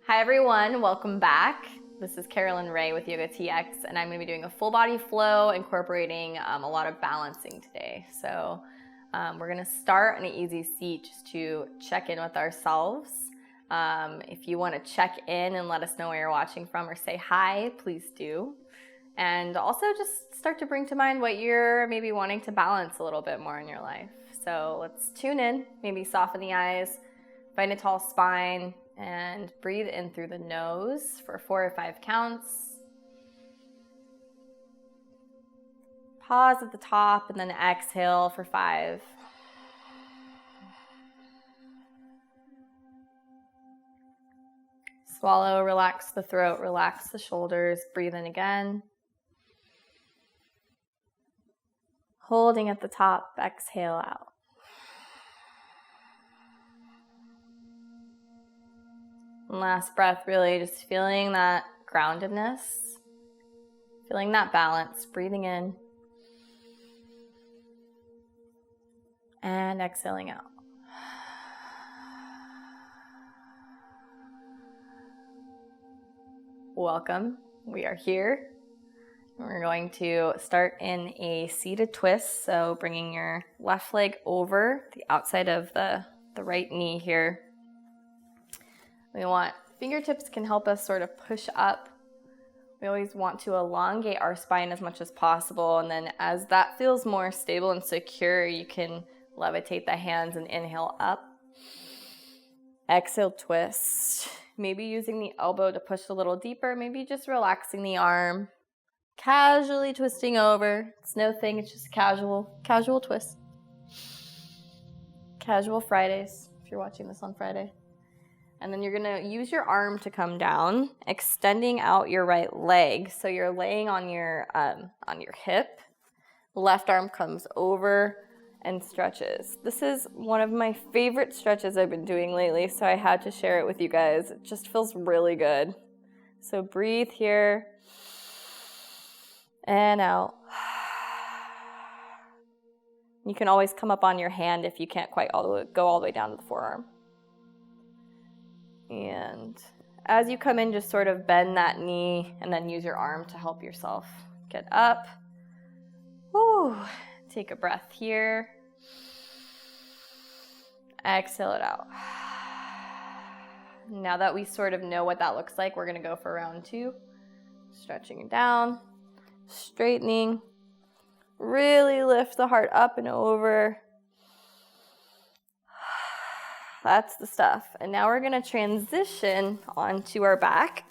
Hi everyone, welcome back. This is Carolyn Rae with Yoga TX, and I'm going to be doing a full body flow incorporating a lot of balancing today. So we're going to start in an easy seat just to check in with ourselves. If you want to check in and let us know where you're watching from or say hi, please do. And also just start to bring to mind what you're maybe wanting to balance a little bit more in your life. So let's tune in, maybe soften the eyes, find a tall spine, and breathe in through the nose for 4 or 5 counts. Pause at the top and then exhale for 5. Swallow, relax the throat, relax the shoulders. Breathe in again. Holding at the top, exhale out. And last breath, really just feeling that groundedness, feeling that balance, breathing in and exhaling out. Welcome, we are here. We're going to start in a seated twist, so bringing your left leg over the outside of the right knee here. We want fingertips can help us sort of push up. We always want to elongate our spine as much as possible, and then as that feels more stable and secure, you can levitate the hands and inhale up. Exhale, twist. Maybe using the elbow to push a little deeper, maybe just relaxing the arm. Casually twisting over. It's no thing, it's just casual twist. Casual Fridays, if you're watching this on Friday. And then you're gonna use your arm to come down, extending out your right leg. So you're laying on your hip. Left arm comes over and stretches. This is one of my favorite stretches I've been doing lately, so I had to share it with you guys. It just feels really good. So breathe here and out. You can always come up on your hand if you can't quite go all the way down to the forearm. And as you come in, just sort of bend that knee and then use your arm to help yourself get up. Woo. Take a breath here. Exhale it out. Now that we sort of know what that looks like, we're going to go for round 2. Stretching it down, straightening. Really lift the heart up and over. That's the stuff. And now we're going to transition onto our back,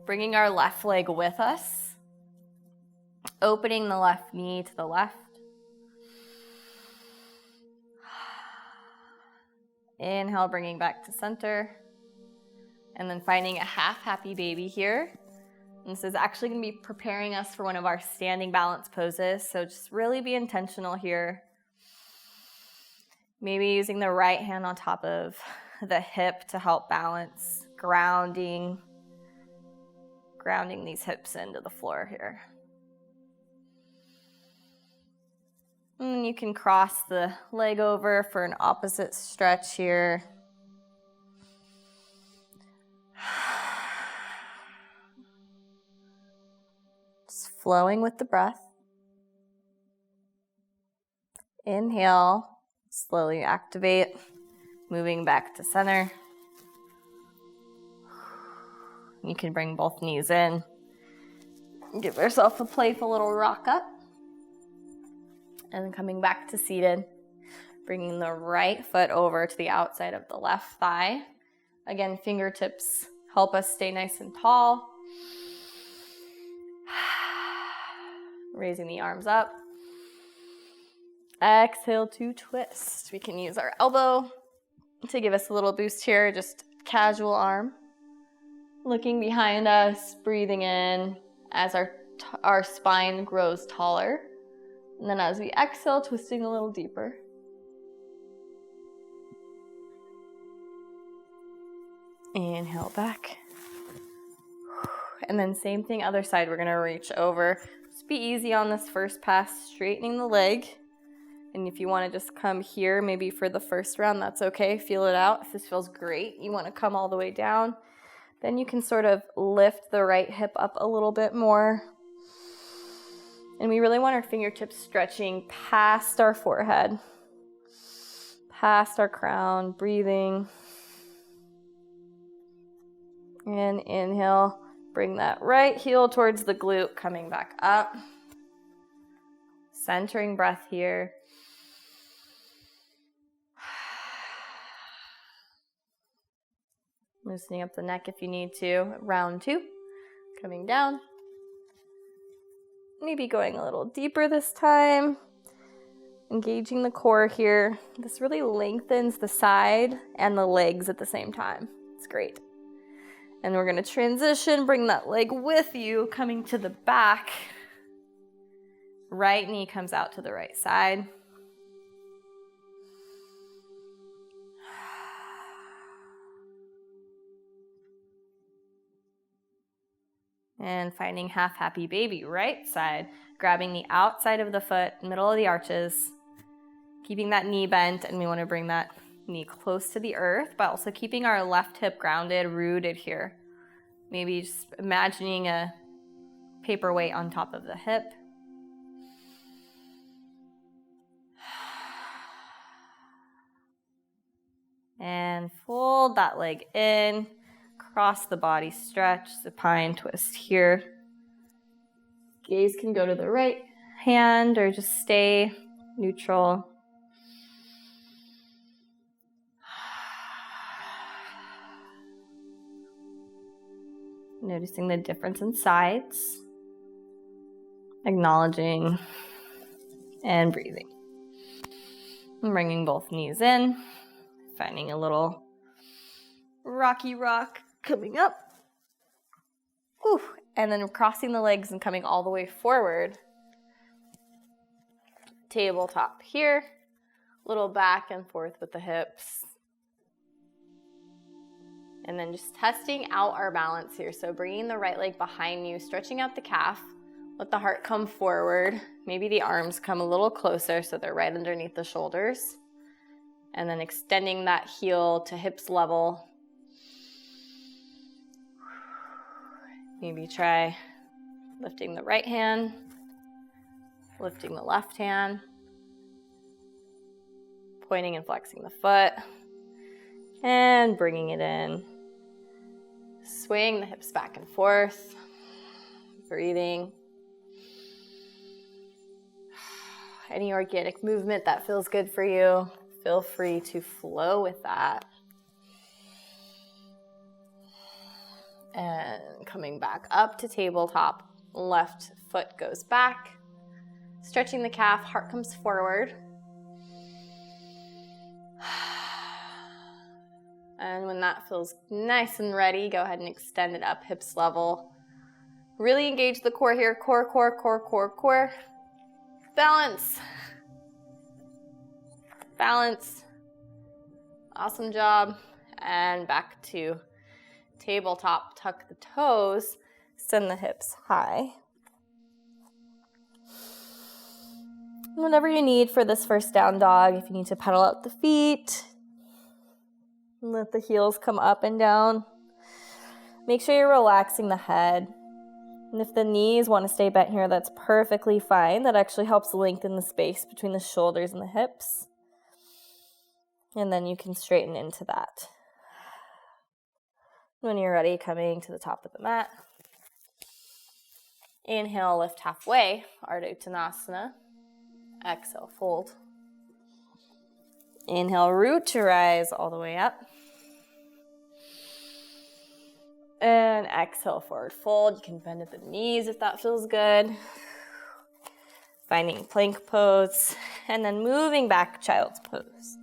bringing our left leg with us, opening the left knee to the left. Inhale, bringing back to center, and then finding a half happy baby here. And this is actually going to be preparing us for one of our standing balance poses, so just really be intentional here. Maybe using the right hand on top of the hip to help balance, grounding these hips into the floor here. And you can cross the leg over for an opposite stretch here. Just flowing with the breath. Inhale. Slowly activate, moving back to center. You can bring both knees in. Give yourself a playful little rock up. And then coming back to seated, bringing the right foot over to the outside of the left thigh. Again, fingertips help us stay nice and tall. Raising the arms up. Exhale to twist. We can use our elbow to give us a little boost here, just casual arm. Looking behind us, breathing in as our spine grows taller. And then as we exhale, twisting a little deeper. Inhale back. And then same thing, other side, we're gonna reach over. Just be easy on this first pass, straightening the leg. And if you want to just come here, maybe for the first round, that's okay. Feel it out. If this feels great, you want to come all the way down. Then you can sort of lift the right hip up a little bit more. And we really want our fingertips stretching past our forehead, past our crown, breathing. And inhale, bring that right heel towards the glute, coming back up. Centering breath here. Loosening up the neck if you need to. Round 2, coming down. Maybe going a little deeper this time. Engaging the core here. This really lengthens the side and the legs at the same time. It's great. And we're going to transition, bring that leg with you, coming to the back. Right knee comes out to the right side. And finding half happy baby, right side. Grabbing the outside of the foot, middle of the arches. Keeping that knee bent, and we want to bring that knee close to the earth, but also keeping our left hip grounded, rooted here. Maybe just imagining a paperweight on top of the hip. And fold that leg in. Cross the body, stretch, supine twist here. Gaze can go to the right hand or just stay neutral. Noticing the difference in sides. Acknowledging and breathing. And bringing both knees in. Finding a little rocky rock coming up. Ooh, and then crossing the legs and coming all the way forward. Tabletop here. Little back and forth with the hips. And then just testing out our balance here. So bringing the right leg behind you, stretching out the calf. Let the heart come forward. Maybe the arms come a little closer so they're right underneath the shoulders. And then extending that heel to hips level. Maybe try lifting the right hand, lifting the left hand, pointing and flexing the foot, and bringing it in. Swaying the hips back and forth, breathing. Any organic movement that feels good for you, feel free to flow with that. And coming back up to tabletop, left foot goes back. Stretching the calf, heart comes forward. And when that feels nice and ready, go ahead and extend it up, hips level. Really engage the core here, core, core, core, core, core. Balance. Balance. Awesome job. And back to tabletop, tuck the toes, send the hips high. Whatever you need for this first down dog, if you need to pedal out the feet, let the heels come up and down. Make sure you're relaxing the head. And if the knees want to stay bent here, that's perfectly fine. That actually helps lengthen the space between the shoulders and the hips. And then you can straighten into that. When you're ready, coming to the top of the mat. Inhale, lift halfway, Ardha Uttanasana. Exhale, fold. Inhale, root to rise all the way up. And exhale, forward fold. You can bend at the knees if that feels good. Finding plank pose. And then moving back, child's pose.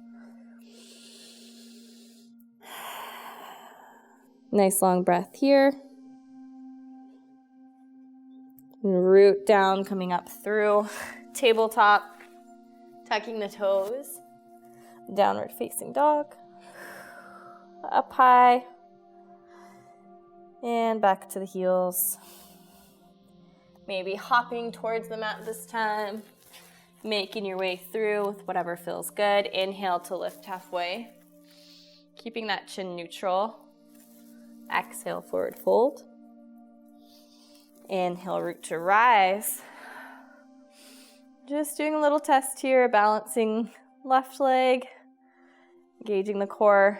Nice long breath here. Root down, coming up through. Tabletop, tucking the toes. Downward facing dog. Up high. And back to the heels. Maybe hopping towards the mat this time. making your way through with whatever feels good. Inhale to lift halfway, keeping that chin neutral. Exhale, forward fold. Inhale, root to rise. Just doing a little test here, balancing left leg, engaging the core,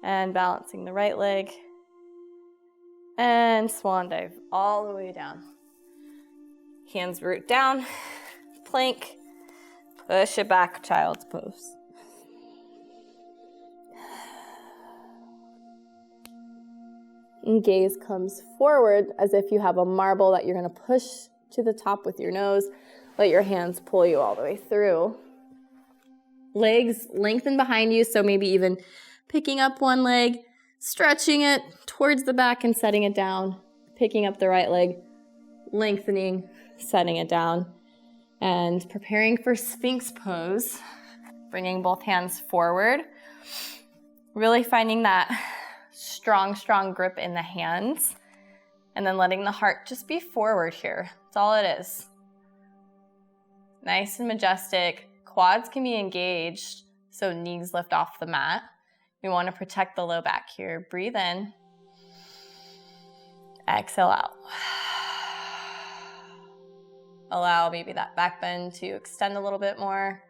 and balancing the right leg. And swan dive all the way down. Hands root down, plank, push it back, child's pose. And gaze comes forward as if you have a marble that you're gonna push to the top with your nose. Let your hands pull you all the way through. Legs lengthen behind you, so maybe even picking up one leg, stretching it towards the back and setting it down. Picking up the right leg, lengthening, setting it down. And preparing for Sphinx pose, bringing both hands forward. Really finding that strong grip in the hands. And then letting the heart just be forward here. That's all it is. Nice and majestic. Quads can be engaged, so knees lift off the mat. We want to protect the low back here. Breathe in. Exhale out. Allow maybe that back bend to extend a little bit more.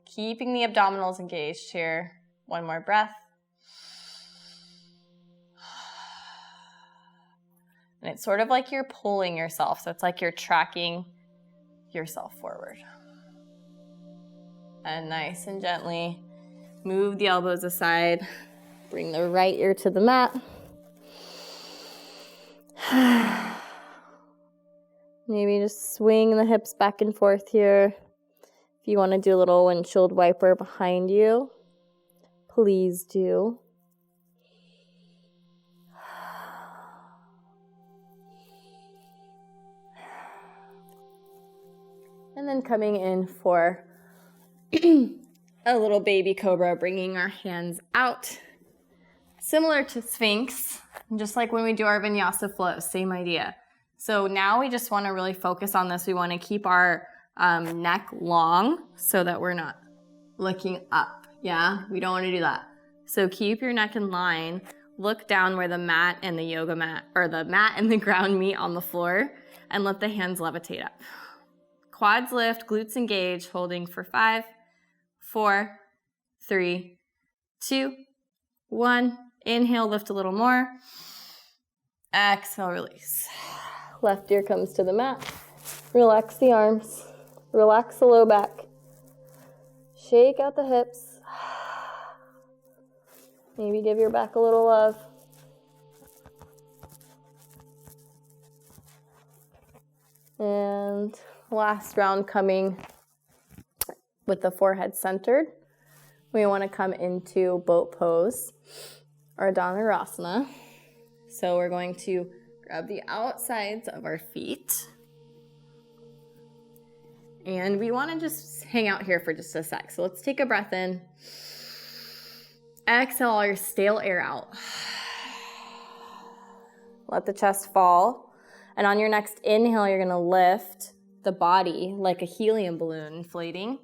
Keeping the abdominals engaged here. One more breath. And it's sort of like you're pulling yourself, so it's like you're tracking yourself forward. And nice and gently move the elbows aside. Bring the right ear to the mat. Maybe just swing the hips back and forth here. If you want to do a little windshield wiper behind you, please do. And then coming in for a little baby cobra, bringing our hands out. Similar to Sphinx, just like when we do our vinyasa flow, same idea. So now we just want to really focus on this. We want to keep our neck long so that we're not looking up. Yeah, we don't want to do that. So keep your neck in line. Look down where the mat and the yoga mat, or the mat and the ground meet on the floor, and let the hands levitate up. Quads lift, glutes engage, holding for 5, 4, 3, 2, 1. Inhale, lift a little more. Exhale, release. Left ear comes to the mat. Relax the arms. Relax the low back. Shake out the hips. Maybe give your back a little love. And last round coming with the forehead centered. We want to come into boat pose or Dhanurasana. So we're going to grab the outsides of our feet. And we want to just hang out here for just a sec. So let's take a breath in. Exhale all your stale air out. Let the chest fall. And on your next inhale, you're going to lift the body like a helium balloon inflating.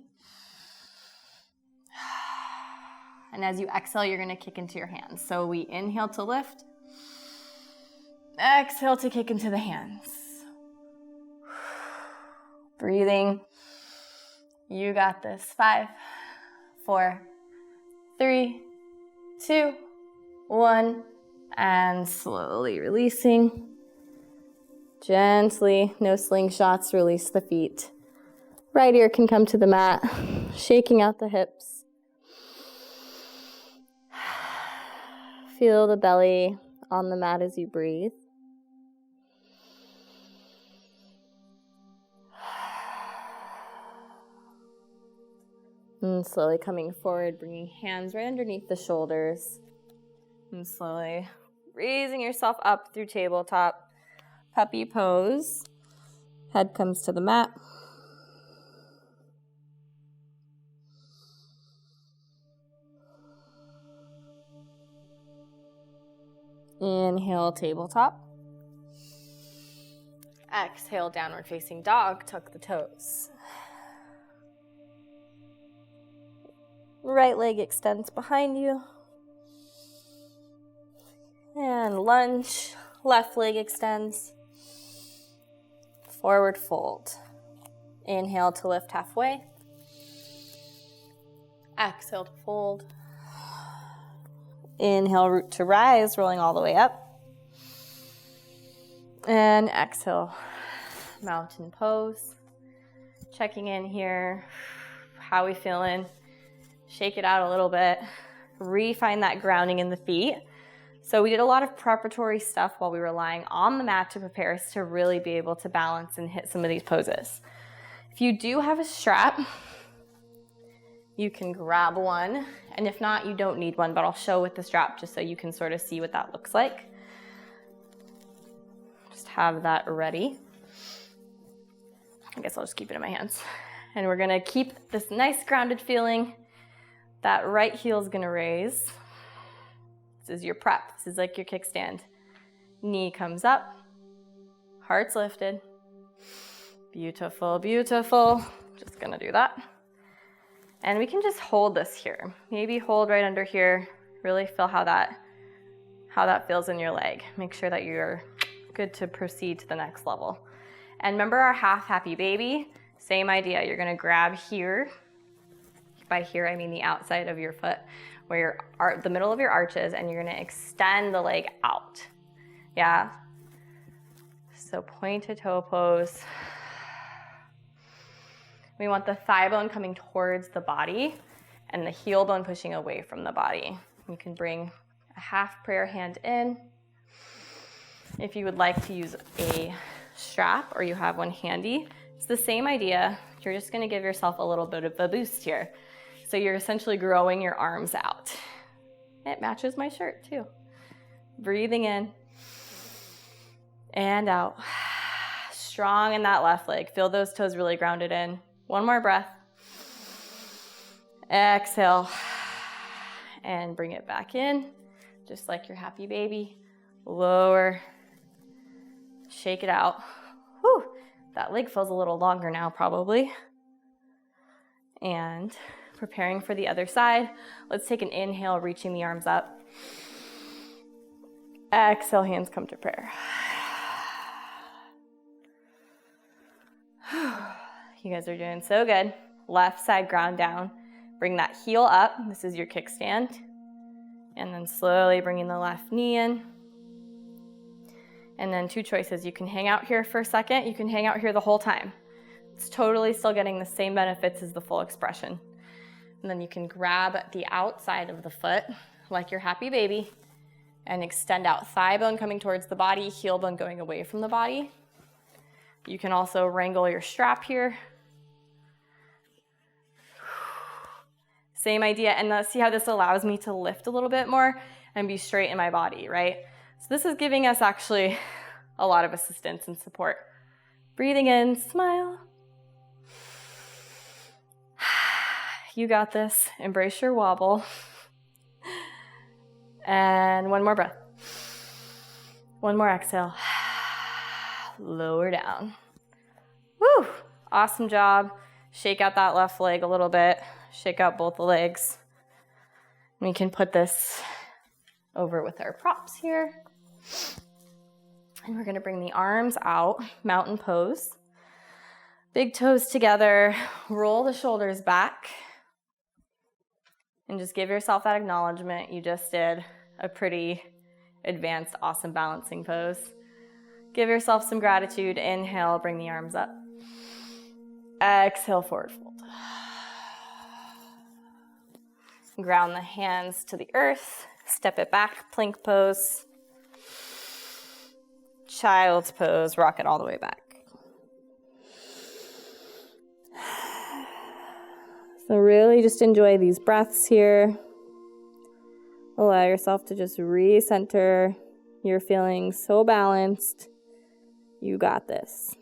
And as you exhale, you're going to kick into your hands. So we inhale to lift. Exhale to kick into the hands. Breathing. You got this. 5, 4, 3, 2, 1. And slowly releasing. Gently, no slingshots, release the feet. Right ear can come to the mat, shaking out the hips. Feel the belly on the mat as you breathe. And slowly coming forward, bringing hands right underneath the shoulders. And slowly raising yourself up through tabletop. Puppy pose. Head comes to the mat. Inhale, tabletop. Exhale, downward facing dog. Tuck the toes. Right leg extends behind you. And lunge. Left leg extends. Forward fold. Inhale to lift halfway. Exhale to fold. Inhale, root to rise, rolling all the way up. And exhale, mountain pose. Checking in here. How we feeling? Shake it out a little bit. Refine that grounding in the feet. So we did a lot of preparatory stuff while we were lying on the mat to prepare us to really be able to balance and hit some of these poses. If you do have a strap, you can grab one. And if not, you don't need one, but I'll show with the strap just so you can sort of see what that looks like. Just have that ready. I guess I'll just keep it in my hands. And we're gonna keep this nice grounded feeling. That right heel is gonna raise. This is your prep. This is like your kickstand. Knee comes up, heart's lifted. Beautiful, beautiful. Just gonna do that. And we can just hold this here. Maybe hold right under here. Really feel how that feels in your leg. Make sure that you're good to proceed to the next level. And remember our half happy baby, same idea. You're gonna grab here. By here, I mean the outside of your foot, where the middle of your arches, and you're gonna extend the leg out. Yeah? So pointed toe pose. We want the thigh bone coming towards the body and the heel bone pushing away from the body. You can bring a half prayer hand in. If you would like to use a strap or you have one handy, it's the same idea. You're just gonna give yourself a little bit of a boost here. So you're essentially growing your arms out. It matches my shirt too. Breathing in and out. Strong in that left leg. Feel those toes really grounded in. One more breath. Exhale. And bring it back in, just like your happy baby. Lower. Shake it out. Whew. That leg feels a little longer now, probably. And preparing for the other side. Let's take an inhale, reaching the arms up. Exhale, hands come to prayer. You guys are doing so good. Left side ground down. Bring that heel up. This is your kickstand. And then slowly bringing the left knee in. And then two choices. You can hang out here for a second. You can hang out here the whole time. It's totally still getting the same benefits as the full expression. And then you can grab the outside of the foot like your happy baby and extend out. Thigh bone coming towards the body, heel bone going away from the body. You can also wrangle your strap here. Same idea, and see how this allows me to lift a little bit more and be straight in my body, right? So this is giving us actually a lot of assistance and support. Breathing in, smile. You got this. Embrace your wobble. And one more breath. One more exhale. Lower down. Woo! Awesome job. Shake out that left leg a little bit. Shake out both the legs. We can put this over with our props here. And we're gonna bring the arms out, mountain pose. Big toes together, roll the shoulders back. And just give yourself that acknowledgement. You just did a pretty advanced, awesome balancing pose. Give yourself some gratitude. Inhale, bring the arms up. Exhale, forward fold. Ground the hands to the earth. Step it back, plank pose. Child's pose, rock it all the way back. So really just enjoy these breaths here. Allow yourself to just recenter. You're feeling so balanced. You got this.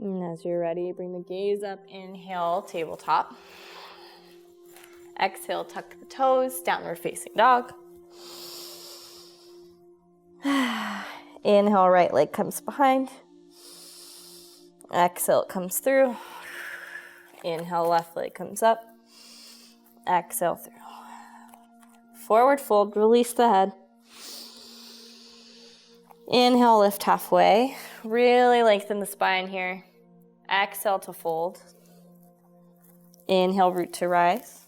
And as you're ready, bring the gaze up. Inhale, tabletop. Exhale, tuck the toes, downward facing dog. Inhale, right leg comes behind. Exhale, it comes through. Inhale, left leg comes up. Exhale through. Forward fold, release the head. Inhale, lift halfway. Really lengthen the spine here. Exhale to fold. Inhale, root to rise.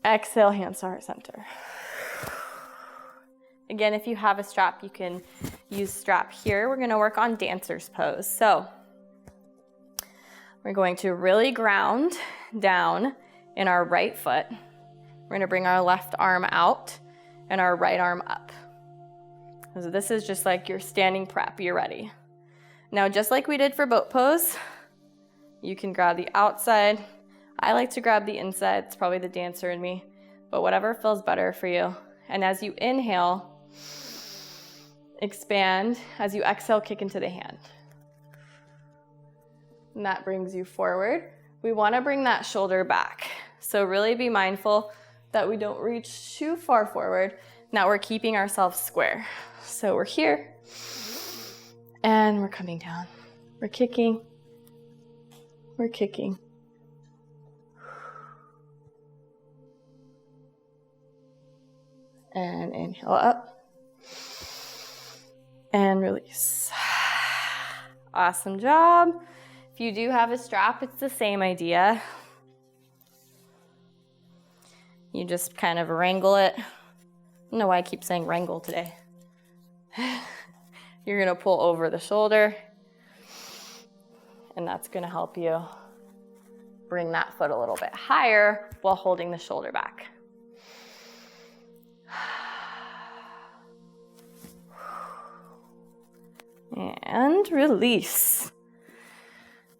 Exhale, hands to heart center. Again, if you have a strap, you can use strap here. We're gonna work on dancer's pose. So we're going to really ground down in our right foot. We're gonna bring our left arm out and our right arm up. So this is just like your standing prep, you're ready. Now, just like we did for boat pose, you can grab the outside. I like to grab the inside, it's probably the dancer in me, but whatever feels better for you. And as you inhale, expand. As you exhale, kick into the hand. And that brings you forward. We want to bring that shoulder back. So really be mindful that we don't reach too far forward. Now we're keeping ourselves square. So we're here and we're coming down. We're kicking. We're kicking. And inhale up. And release. Awesome job. If you do have a strap, it's the same idea. You just kind of wrangle it. I don't know why I keep saying wrangle today. You're gonna pull over the shoulder, and that's gonna help you bring that foot a little bit higher while holding the shoulder back. And release.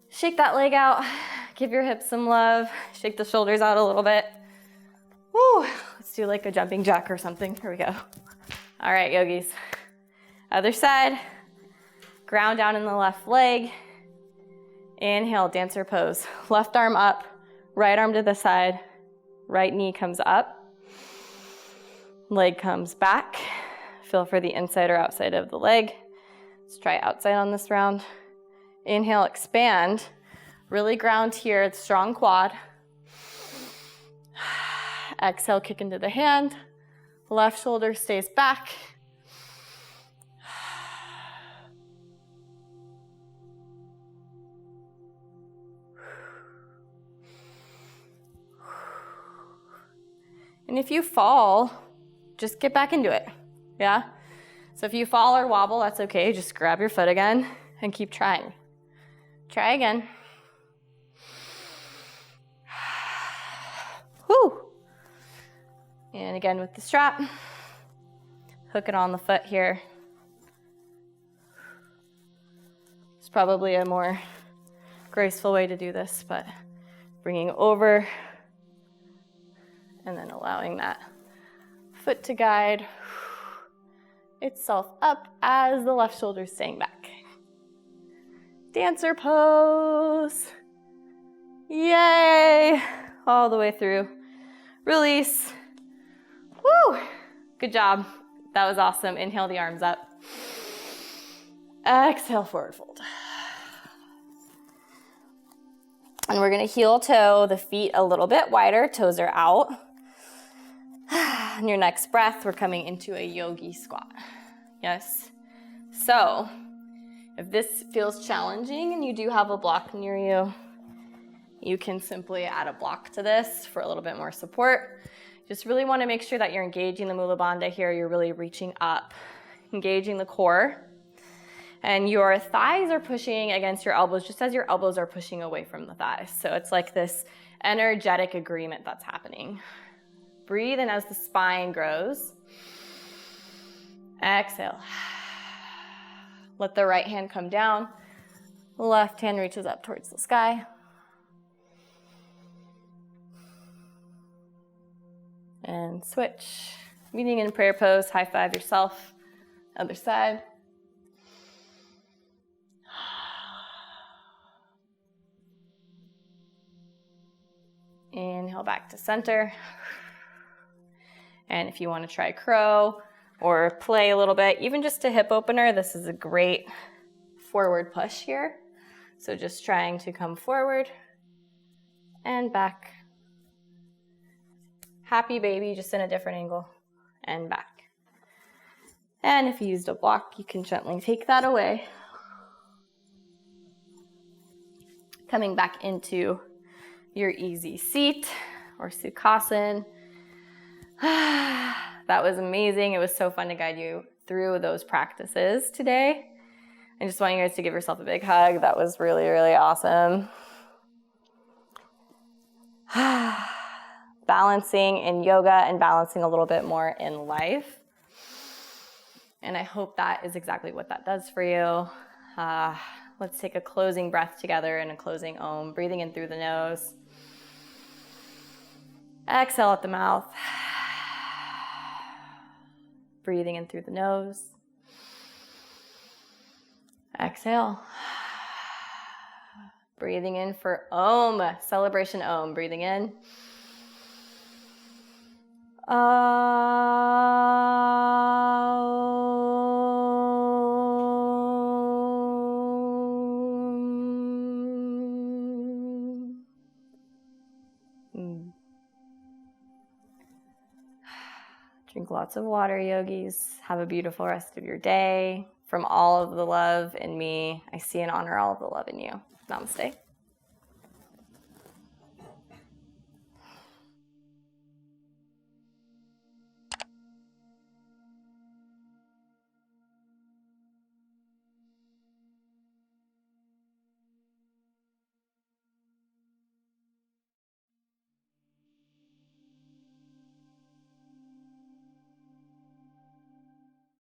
Shake that leg out. Give your hips some love. Shake the shoulders out a little bit. Woo. Let's do like a jumping jack or something. Here we go. All right, yogis. Other side. Ground down in the left leg. Inhale, dancer pose. Left arm up, right arm to the side. Right knee comes up. Leg comes back. Feel for the inside or outside of the leg. Let's try outside on this round. Inhale, expand. Really ground here, strong quad. Exhale, kick into the hand. Left shoulder stays back. And if you fall, just get back into it, yeah? So if you fall or wobble, that's okay. Just grab your foot again and keep trying. Try again. Whew. And again with the strap. Hook it on the foot here. It's probably a more graceful way to do this, but bringing over and then allowing that foot to guide itself up as the left shoulder is staying back. Dancer pose. Yay! All the way through. Release. Woo! Good job. That was awesome. Inhale the arms up. Exhale, forward fold. And we're gonna heel toe the feet a little bit wider. Toes are out. On your next breath, we're coming into a yogi squat. Yes? So, if this feels challenging and you do have a block near you, you can simply add a block to this for a little bit more support. Just really want to make sure that you're engaging the Mula Bandha here. You're really reaching up, engaging the core. And your thighs are pushing against your elbows just as your elbows are pushing away from the thighs. So it's like this energetic agreement that's happening. Breathe in as the spine grows. Exhale. Let the right hand come down. Left hand reaches up towards the sky. And switch. Meeting in prayer pose, high five yourself. Other side. back to center. And if you want to try crow or play a little bit, even just a hip opener, this is a great forward push here. So just trying to come forward and back. Happy baby, just in a different angle, and back. And if you used a block, you can gently take that away. Coming back into your easy seat or Sukhasana. That was amazing. It was so fun to guide you through those practices today. I just want you guys to give yourself a big hug. That was really, really awesome. Balancing in yoga and balancing a little bit more in life. And I hope that is exactly what that does for you. Let's take a closing breath together and a closing Om. Breathing in through the nose. Exhale out the mouth. Breathing in through the nose. Exhale. Breathing in for Om. Celebration Om. Breathing in. Drink lots of water, yogis. Have a beautiful rest of your day. From all of the love in me, I see and honor all of the love in you. Namaste.